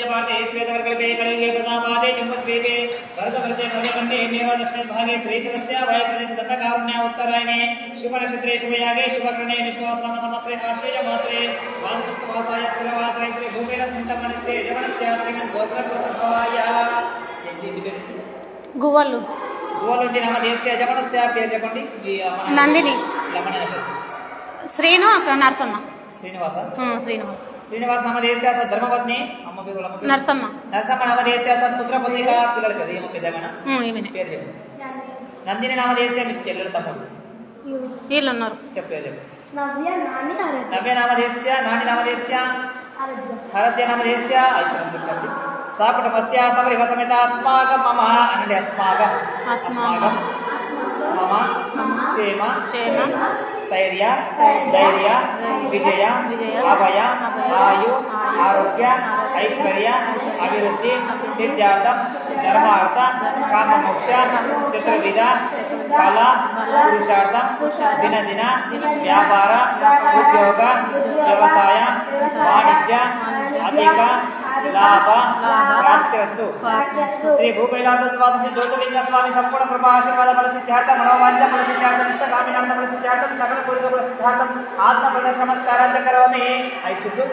पाटे श्वेतवर्गल्पे कलियुगे प्रतापादे जम्बुद्वीपे भरतवर्षे भव्यकण्ठे मेव दक्षिणे भागे श्रीधरस्य वायुप्रदेशे दत्तकारुण्य उत्तरायणे शुभनक्षत्रे शुभयागे शुभकर्णे विश्वासनामतमस्रे आश्वेजमात्रे वासुस्तुवासाय स्थिरवासाय श्री भूपेरचिन्तमणस्ते जगणस्य श्रीमद्गोत्रगोत्रभवाय गुव्वल्लु गुव्वल्लुंटि नाम देशस्य जगणस्य పేరు చెప్పండి నందిని లమణేశ్వర శ్రీను నరసమ్మ శ్రీనివాస శ్రీనివాస్ శ్రీనివాస నామ దేశस्य ధర్మపత్ని అమ్మ పేరు నరసమ్మ నరసమ్మ నామ దేశस्य పుత్ర పుత్రిక పిల్లలు కదా ఏమో పెద్దమేనా ఈమెనే పేరు చెప్పు నందిని నామ దేశस्य మీ చెల్లెలు తమ్ముడు వీళ్ళు ఉన్నారు చెప్పేది నవ్య నాని ఆరాధ్య నవ్య నామ దేశस्य నాని నామ దేశस्य ఆరాధ్య నామ దేశस्य అయిపోయింది సాకుటమస్య సమరివ సమేత అస్మాకం మమ అంటే అస్మాకం మమ క్షేమ స్థైర్య ధైర్య విజయ అభయ ఆయు ఆరోగ్య ఐశ్వర్య అభివృద్ధి సిద్ధార్థం ధర్మార్థ కామమోక్ష చతుర్విధ ఫల పురుషార్థం దినదిన వ్యాపార ఉద్యోగ వ్యవసాయ వాణిజ్య అధిక लाभ प्राप्तिरस्तु श्री भूकैलासद्वादश ज्योतिर्लिंग स्वामी संपूर्ण कृपा आशीर्वाद फल सिद्धार्थ मनोवांఛ फल सिद्धार्थ निष्ठ कामिनाम फल सिद्धार्थ सकल कोरिक फल सिद्धार्थ आत्म प्रदक्ष नमस्कार करोमि ఐచుట్టు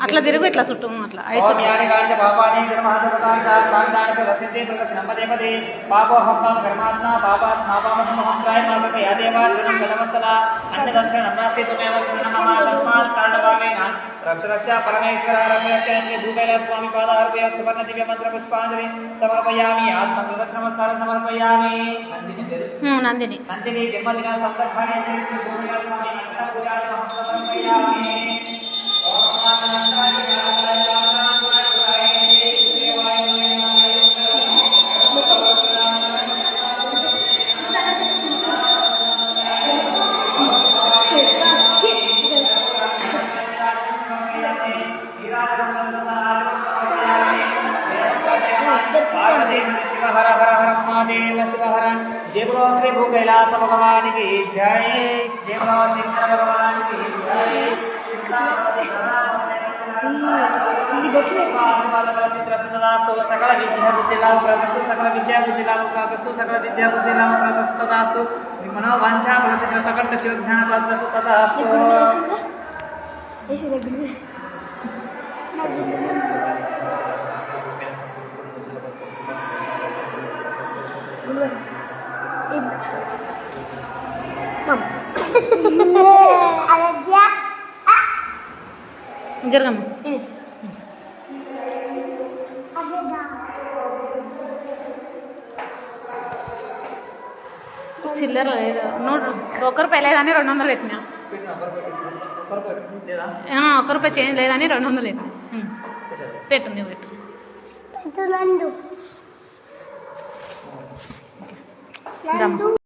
అట్లా తిరుగు ఇట్లా చుట్టూ అట్లా ఓం యాని కాంచ పాపాని ధర్మహతపతాని కాంచాని ప్రదక్షితే ప్రదక్షిణం పదే పదే పాపోహం పాప కర్మాత్మ పాపాత్ పాపమహం ప్రాయమాపక యాదేవా శరణం గతమస్తల అన్నదక్షణ నమస్తే తుమేవ శరణమమ తస్మాత్ కారణభావేన రక్ష రక్ష పరమేశ్వర రక్ష రక్ష శ్రీ భూకైలాస స్వామి పాదార్పయ సువర్ణ దివ్య మంత్ర పుష్పాంజలి సమర్పయామి ఆత్మ ప్రదక్షిణ నమస్కారం సమర్పయామి నందిని పేరు నందిని జన్మదిన సందర్భాన్ని శ్రీ భూకైలాస స్వామి మంత్ర పూజాది సమర్పయామి शिव हर हर हर महादेव शिव हर जय बोलो श्री भूकैलास भगवान की जय जय बोलो शंकर भगवान की जय सकल विद्या बुद्धि लाभ प्राप्त सकल विद्या बुद्धि लाभ प्राप्त सकल विद्या बुद्धि लाभ प्राप्त तथास्तु मनोवांछा फलसिद्ध सकल शिव ज्ञान प्राप्त तथास्तु ఆరాధ్య జరగమ్మ చిల్లర లేదు ₹1 లేదని 200 పెట్టినా ₹1 చేంజ్ లేదని 200 పెట్టినా పెట్టు నువ్వు పెట్టు నందు